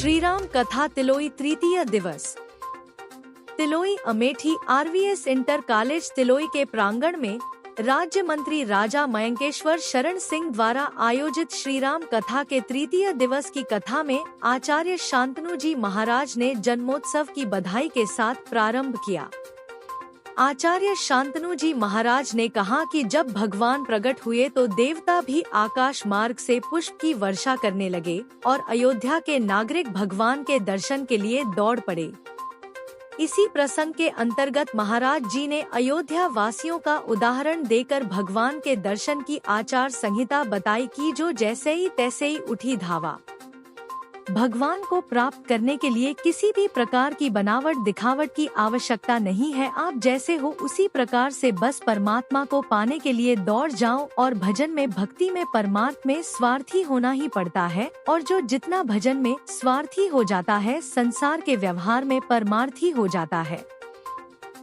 श्रीराम कथा तिलोई तृतीय दिवस। Tiloi Amethi RVS inter college Tiloi के प्रांगण में राज्य मंत्री राजा मयंकेश्वर शरण सिंह द्वारा आयोजित श्रीराम कथा के तृतीय दिवस की कथा में आचार्य शांतनु जी महाराज ने जन्मोत्सव की बधाई के साथ प्रारंभ किया। आचार्य शांतनु जी महाराज ने कहा कि जब भगवान प्रकट हुए तो देवता भी आकाश मार्ग से पुष्प की वर्षा करने लगे और अयोध्या के नागरिक भगवान के दर्शन के लिए दौड़ पड़े। इसी प्रसंग के अंतर्गत महाराज जी ने अयोध्या वासियों का उदाहरण देकर भगवान के दर्शन की आचार संहिता बताई कि जो जैसे ही तैसे ही उठी धावा। भगवान को प्राप्त करने के लिए किसी भी प्रकार की बनावट दिखावट की आवश्यकता नहीं है। आप जैसे हो उसी प्रकार से बस परमात्मा को पाने के लिए दौड़ जाओ और भजन में भक्ति में परमार्थ में स्वार्थी होना ही पड़ता है और जो जितना भजन में स्वार्थी हो जाता है संसार के व्यवहार में परमार्थी हो जाता है।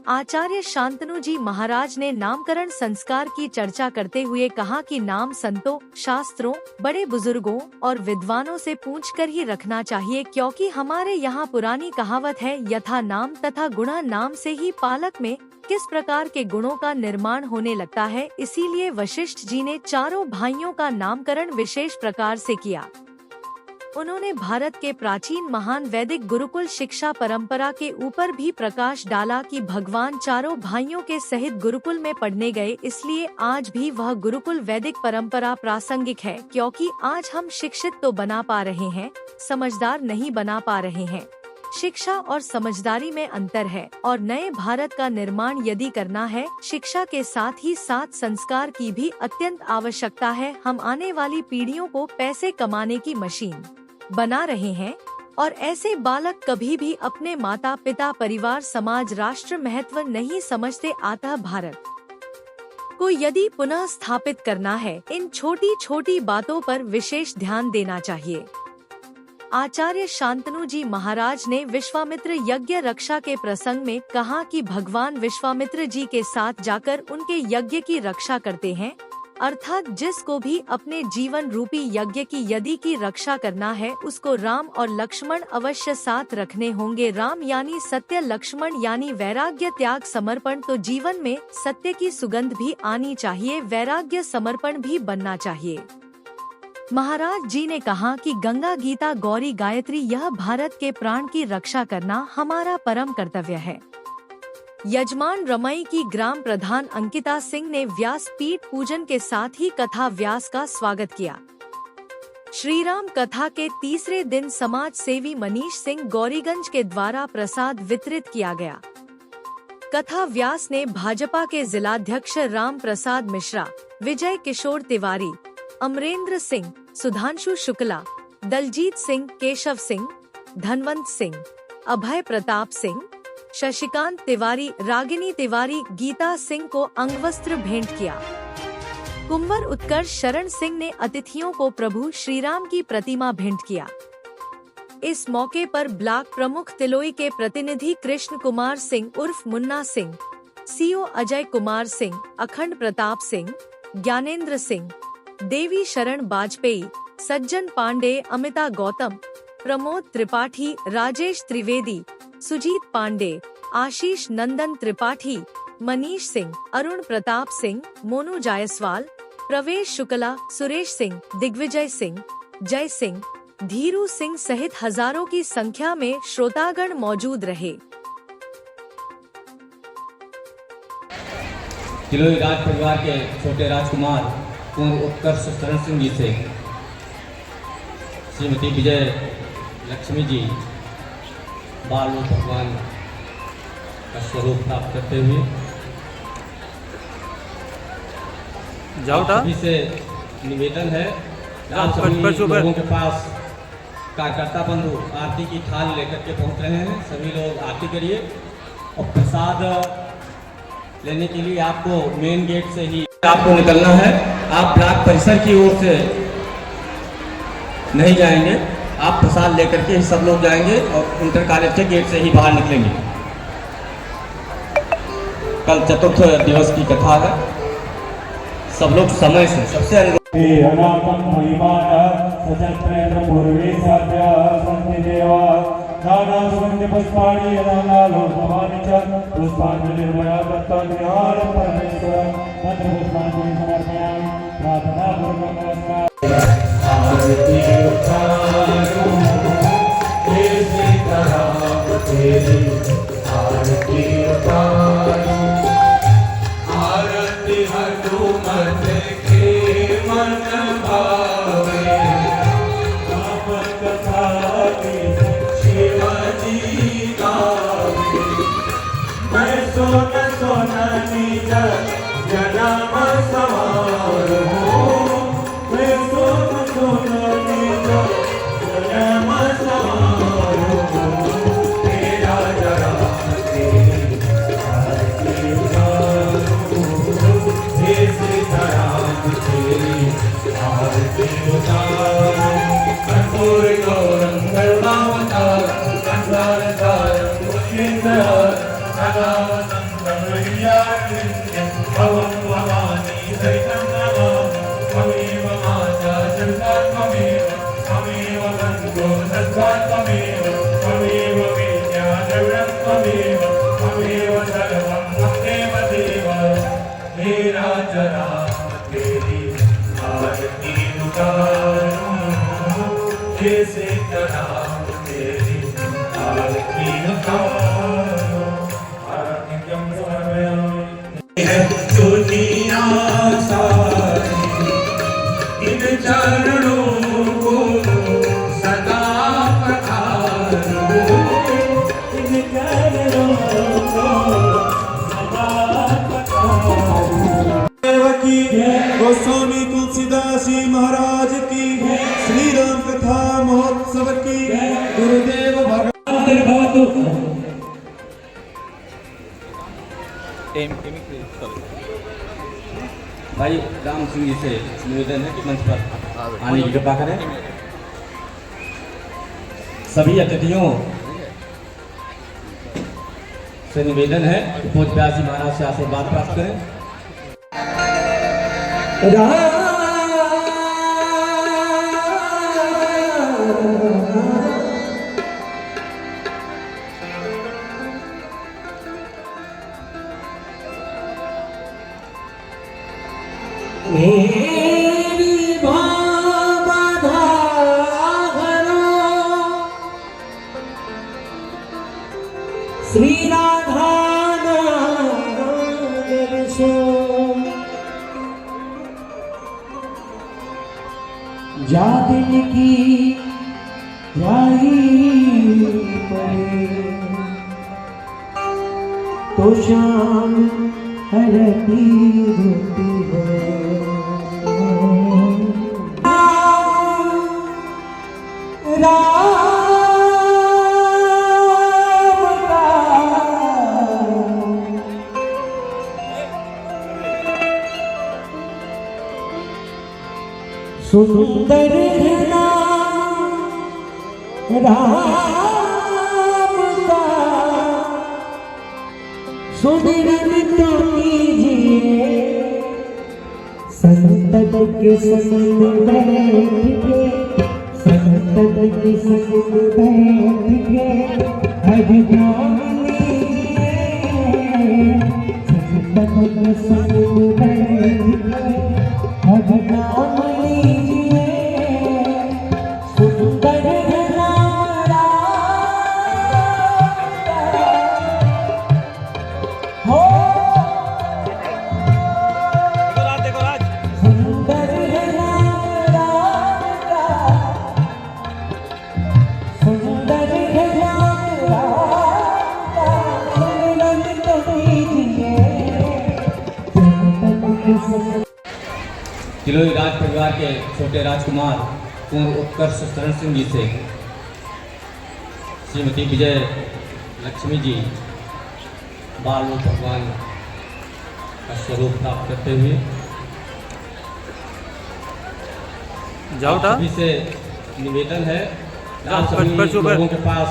आचार्य शांतनु जी महाराज ने नामकरण संस्कार की चर्चा करते हुए कहा कि नाम संतों, शास्त्रों, बड़े बुजुर्गों और विद्वानों से पूछकर ही रखना चाहिए, क्योंकि हमारे यहाँ पुरानी कहावत है, यथा नाम तथा गुणा नाम से ही पालक में किस प्रकार के गुणों का निर्माण होने लगता है। इसीलिए वशिष्ठ जी ने चारों भाइयों का नामकरण विशेष प्रकार से किया। उन्होंने भारत के प्राचीन महान वैदिक गुरुकुल शिक्षा परंपरा के ऊपर भी प्रकाश डाला कि भगवान चारों भाइयों के सहित गुरुकुल में पढ़ने गए, इसलिए आज भी वह गुरुकुल वैदिक परंपरा प्रासंगिक है, क्योंकि आज हम शिक्षित तो बना पा रहे हैं, समझदार नहीं बना पा रहे हैं। शिक्षा और समझदारी में अंतर है और नए भारत का निर्माण यदि करना है, शिक्षा के साथ ही साथ संस्कार की भी अत्यंत आवश्यकता है। हम आने वाली पीढ़ियों को पैसे कमाने की मशीन बना रहे हैं और ऐसे बालक कभी भी अपने माता पिता परिवार समाज राष्ट्र महत्व नहीं समझते। अतः भारत को यदि पुनः स्थापित करना है, इन छोटी छोटी बातों पर विशेष ध्यान देना चाहिए। आचार्य शांतनु जी महाराज ने विश्वामित्र यज्ञ रक्षा के प्रसंग में कहा कि भगवान विश्वामित्र जी के साथ जाकर उनके यज्ञ की रक्षा करते हैं, अर्थात जिसको भी अपने जीवन रूपी यज्ञ की यदि की रक्षा करना है उसको राम और लक्ष्मण अवश्य साथ रखने होंगे। राम यानी सत्य, लक्ष्मण यानी वैराग्य त्याग समर्पण। तो जीवन में सत्य की सुगंध भी आनी चाहिए, वैराग्य समर्पण भी बनना चाहिए। महाराज जी ने कहा कि गंगा गीता गौरी गायत्री यह भारत के प्राण की रक्षा करना हमारा परम कर्तव्य है। यजमान रमई की ग्राम प्रधान अंकिता सिंह ने व्यास पीठ पूजन के साथ ही कथा व्यास का स्वागत किया। श्रीराम कथा के तीसरे दिन समाज सेवी मनीष सिंह गौरीगंज के द्वारा प्रसाद वितरित किया गया। कथा व्यास ने भाजपा के जिलाध्यक्ष राम प्रसाद मिश्रा, विजय किशोर तिवारी, अमरेंद्र सिंह, सुधांशु शुक्ला, दलजीत सिंह, केशव सिंह, धनवंत सिंह, अभय प्रताप सिंह, शशिकांत तिवारी, रागिनी तिवारी, गीता सिंह को अंगवस्त्र भेंट किया। कुंवर उत्कर्ष शरण सिंह ने अतिथियों को प्रभु श्रीराम की प्रतिमा भेंट किया। इस मौके पर ब्लॉक प्रमुख तिलोई के प्रतिनिधि कृष्ण कुमार सिंह उर्फ मुन्ना सिंह, सीओ अजय कुमार सिंह, अखंड प्रताप सिंह, ज्ञानेंद्र सिंह, देवी शरण बाजपेयी, सज्जन पांडे, अमिता गौतम, प्रमोद त्रिपाठी, राजेश त्रिवेदी, सुजीत पांडे, आशीष नंदन त्रिपाठी, मनीष सिंह, अरुण प्रताप सिंह, मोनू जायसवाल, प्रवेश शुक्ला, सुरेश सिंह, दिग्विजय सिंह, जय सिंह, धीरू सिंह सहित हजारों की संख्या में श्रोतागण मौजूद रहे। तिलोई राज परिवार के छोटे राजकुमार कुंवर उत्कर्ष शरण सिंह जी से श्रीमती विजय लक्ष्मी जी बाल रूप भगवान का स्वरूप प्राप्त करते हुए सभी से निवेदन है, आप सभी लोगों के पास कार्यकर्ता बंधु आरती की थाल लेकर के पहुंच रहे हैं। सभी लोग आरती करिए और प्रसाद लेने के लिए आपको मेन गेट से ही आपको निकलना है। आप ब्लॉक परिसर की ओर से नहीं जाएंगे, आप प्रसाद लेकर के सब लोग जाएंगे और इंटर कॉलेज के गेट से ही बाहर निकलेंगे। कल चतुर्थ दिवस की कथा है, सब लोग समय से सबसे सचक्रेन्द्र पूर्वे साध्या सन्ति देवा नाना सुगन्धि पुष्पाणि नानालो भवानि च पुष्पाञ्जलिर्मया दत्तं विहार परमेश्वर तत्र पुष्पाञ्जलिं समर्पयामि प्रार्थनापूर्वकं नमस्कार आरति उतारो हे सीताराम तेरी आरती उतारो आरती हनुमत के मन भावे आप कथा शिवाजी गावे मैं सोना निज जन्म समारो मैं सोना निज जन्म समारो तेरा जरा तेरी आरती उतारो हे सीताराम तेरी आरती उतारो कर्पूर गौरम करुणावतारम संसारसारम मुनीन्द्रहारम सदावसंतं हृदयाकृत्यं भवं भवानी सहितं नमामि त्वमेव माता जगता त्वमेव बन्धो सत्ता त्वमेव विद्या द्रविणं त्वमेव सर्वं मत्तेव देव मेरा जरा तेरी आरती उतारो हे सीताराम तेरी आरती उतारो आरतिं समर्पयामि दुनिया सारी इन चरणों को सदा पखारो इन चरणों को सदा पखारो की गोस्वामी तुलसीदास जी महाराज की श्री राम कथा महोत्सव की गुरुदेव भगवान भाई राम सिंह जी से निवेदन है कि मंच पर आने की कृपा करें। सभी अतिथियों से निवेदन है कि पूज्य व्यास जी महाराज से आशीर्वाद प्राप्त करें। मेरी बाधा श्री राधा जा दिल की प्यारी पड़े तो शाम हरती होती है सुंदर राम का सुमिरन तो कीजिए संतत के संग बैठ के संतत के संग बैठ के अभिमान लीजिए संतत के संग बैठ के अभिमान तिलोई राज परिवार के छोटे राजकुमार कुंवर उत्कर्ष शरण सिंह जी से श्रीमती विजय लक्ष्मी जी बाल रूप भगवान का स्वरूप प्राप्त करते हुए सभी से निवेदन है आप सभी लोगों के पास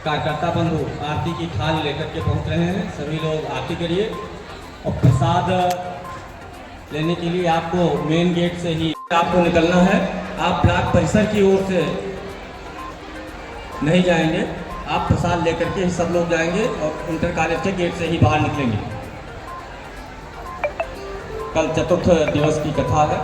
कार्यकर्ता बंधु आरती की थाल लेकर के पहुंच रहे हैं। सभी लोग आरती करिए और प्रसाद लेने के लिए आपको मेन गेट से ही आपको निकलना है। आप ब्लॉक परिसर की ओर से नहीं जाएंगे, आप प्रसाद लेकर के ही सब लोग जाएंगे और इंटर कॉलेज के गेट से ही बाहर निकलेंगे। कल चतुर्थ दिवस की कथा है।